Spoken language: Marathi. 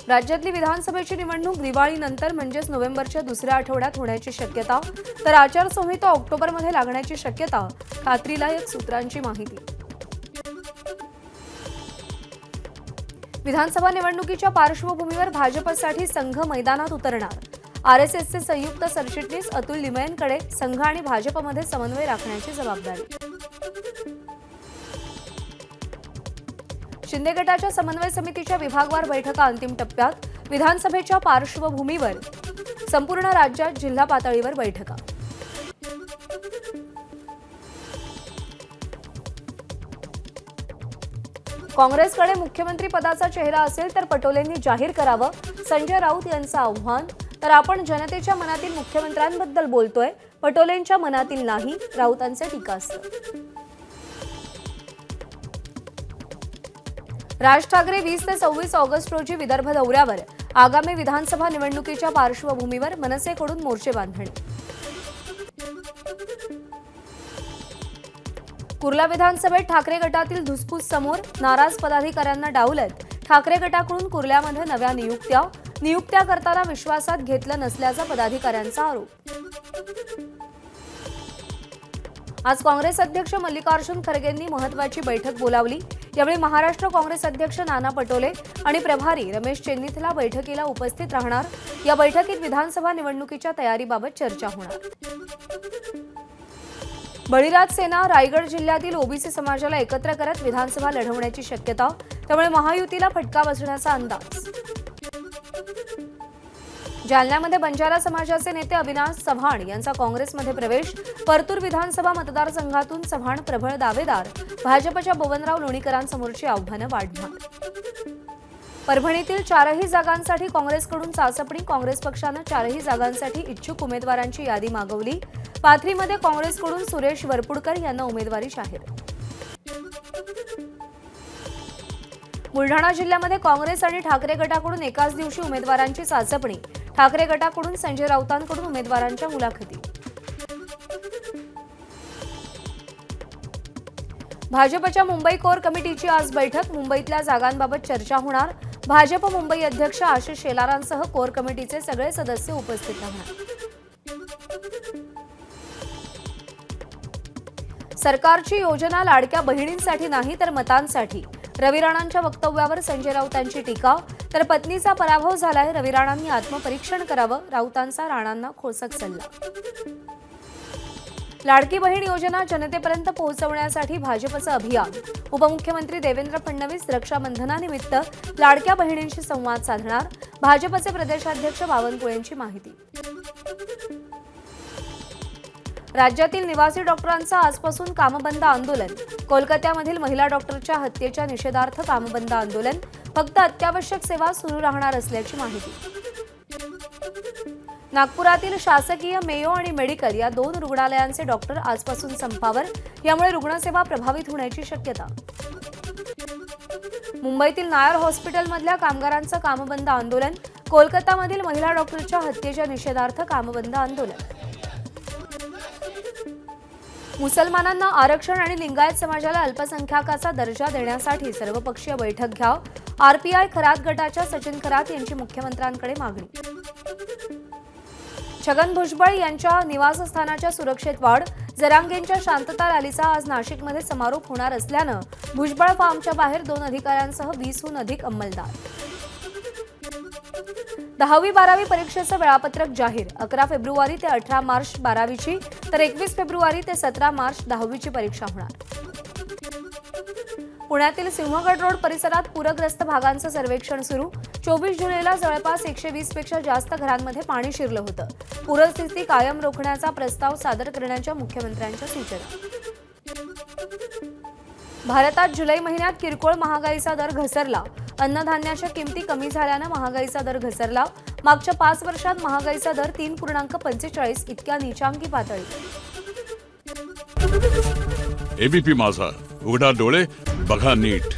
राज्यातली विधानसभेची निवडणूक दिवाळीनंतर म्हणजेच नोव्हेंबरच्या दुसऱ्या आठवड्यात होण्याची शक्यता, तर आचारसंहिता ऑक्टोबरमध्ये लागण्याची शक्यता, खात्रीलायक सूत्रांची माहिती। विधानसभा निवडणुकीच्या पार्श्वभूमीवर भाजपसाठी संघ मैदानात उतरणार। आरएसएसचे संयुक्त सरचिटणीस अतुल लिमयेंकडे संघ आणि भाजपमध्ये समन्वय राखण्याची जबाबदारी। शिंदे गटाच्या समन्वय समितीच्या विभागवार बैठका अंतिम टप्प्यात। विधानसभेच्या पार्श्वभूमीवर संपूर्ण राज्यात जिल्हा पातळीवर बैठका। काँग्रेसकडे मुख्यमंत्री पदाचा चेहरा असेल तर पटोलेंनी जाहीर करावं, संजय राऊत यांचं आव्हान। तर आपण जनतेच्या मनातील मुख्यमंत्र्यांबद्दल बोलतोय, पटोलेंच्या मनातील नाही, राऊतांचे टीकास्त्र। राज ठाकरे 20 ते 26 ऑगस्ट रोजी विदर्भ दौऱ्यावर। आगामी विधानसभा निवडणुकीच्या पार्श्वभूमीवर मनसेकडून मोर्चे बांधणी। कुर्ला विधानसभेत ठाकरे गटातील धुसफूस समोर, नाराज पदाधिकाऱ्यांना डावलत। ठाकरे गटाकडून कुर्ल्यामध्ये नव्या नियुक्त्या करताना विश्वासात घेतलं नसल्याचा पदाधिकाऱ्यांचा आरोप। आज काँग्रेस अध्यक्ष मल्लिकार्जुन खरगेंनी महत्त्वाची बैठक बोलावली। यावेळी महाराष्ट्र काँग्रेस अध्यक्ष नाना पटोले आणि प्रभारी रमेश चेन्नीथला बैठकीला उपस्थित राहणार। या बैठकीत विधानसभा निवडणुकीच्या तयारीबाबत चर्चा होणार। बळीराज सेना रायगड जिल्ह्यातील ओबीसी समाजाला एकत्र करत विधानसभा लढवण्याची शक्यता, त्यामुळे महायुतीला फटका बसण्याचा अंदाज। जालन्यामध्ये बंजारा समाजाचे नेते अविनाश चव्हाण यांचा काँग्रेसमध्ये प्रवेश। परतूर विधानसभा मतदारसंघातून चव्हाण प्रबळ दावेदार, भाजपच्या बबनराव लोणीकरांसमोरची आव्हानं वाढणार। परभणीतील 4ही जागांसाठी काँग्रेसकडून चाचपणी, काँग्रेस पक्षानं 4ही जागांसाठी इच्छुक उमेदवारांची यादी मागवली। पाथरीमध्ये काँग्रेसकडून सुरेश वरपुडकर यांना उमेदवारी जाहीर। बुलढाणा जिल्ह्यामध्ये काँग्रेस आणि ठाकरे गटाकडून एकाच दिवशी उमेदवारांची चाचपणी। ठाकरे गटाकडून संजय राऊतांकडून उमेदवारांच्या मुलाखती। भाजपच्या मुंबई कोर कमिटीची आज बैठक। मुंबईतल्या जागांबाबत चर्चा होणार। भाजप मुंबई अध्यक्ष आशिष शेलारांसह कोर कमिटीचे सगळे सदस्य उपस्थित राहणार। सरकारची योजना लाडक्या बहिणींसाठी नाही तर मतांसाठी, रवी राणांच्या वक्तव्यावर संजय राऊतांची टीका। तर पत्नीचा पराभव झालाय, रवी राणांनी आत्मपरीक्षण करावं, राऊतांचा राणांना खोचक सल्ला। लाडकी बहीण योजना जनतेपर्यंत पोहोचवण्यासाठी भाजपचं अभियान। उपमुख्यमंत्री देवेंद्र फडणवीस रक्षाबंधनानिमित्त लाडक्या बहिणींशी संवाद साधणार। भाजपचे प्रदेशाध्यक्ष बावनकुळेंची माहिती। राज्यातील निवासी डॉक्टरांचं आजपासून कामबंद आंदोलन। कोलकात्यामधील महिला डॉक्टरच्या हत्येच्या निषेधार्थ कामबंद आंदोलन। फक्त अत्यावश्यक सेवा सुरू राहणार असल्याची माहिती। नागपुरातील शासकीय मेयो आणि मेडिकल या 2 रुग्णालयांचे डॉक्टर आजपासून संपावर। यामुळे रुग्णसेवा प्रभावित होण्याची शक्यता। मुंबईतील नायर हॉस्पिटलमधल्या कामगारांचं कामबंद आंदोलन। कोलकातामधील महिला डॉक्टरच्या हत्येच्या निषेधार्थ कामबंद आंदोलन। मुसलमानांना आरक्षण आणि लिंगायत समाजाला अल्पसंख्याकाचा दर्जा देण्यासाठी सर्वपक्षीय बैठक घ्या। आरपीआय खरात गटाच्या सचिन खरात यांची मुख्यमंत्र्यांकडे मागणी। छगन भुजबळ यांच्या निवासस्थानाच्या सुरक्षेत वाढ। जरांगेंच्या शांतता रॅलीचा आज नाशिकमध्ये समारोप होणार असल्यानं भुजबळ फार्मच्या बाहेर 2 अधिकाऱ्यांसह 20हून अधिक अंमलदार। 10वी-12वी परीक्षेचं वेळापत्रक जाहीर। 11 फेब्रुवारी ते 18 मार्च 12वीची, तर 21 फेब्रुवारी ते 17 मार्च 10वीची परीक्षा होणार। पुण्यातील सिंहगड रोड परिसरात पूरग्रस्त भागांचं सर्वेक्षण सुरू। 24 जुलैला जवळपास 120 पेक्षा जास्त घरांमध्ये पाणी शिरलं होतं। पूरस्थिती कायम रोखण्याचा प्रस्ताव सादर करण्याच्या मुख्यमंत्र्यांच्या सूचना। भारतात जुलै महिन्यात किरकोळ महागाईचा दर घसरला। अन्नधान्याच्या किमती कमी झाल्यानं महागाईचा दर घसरला। मागच्या 5 वर्षात महागाईचा दर 3.45 इतक्या नीचांकी पातळी। एबीपी माझा, उघडा डोळे बघा नीट।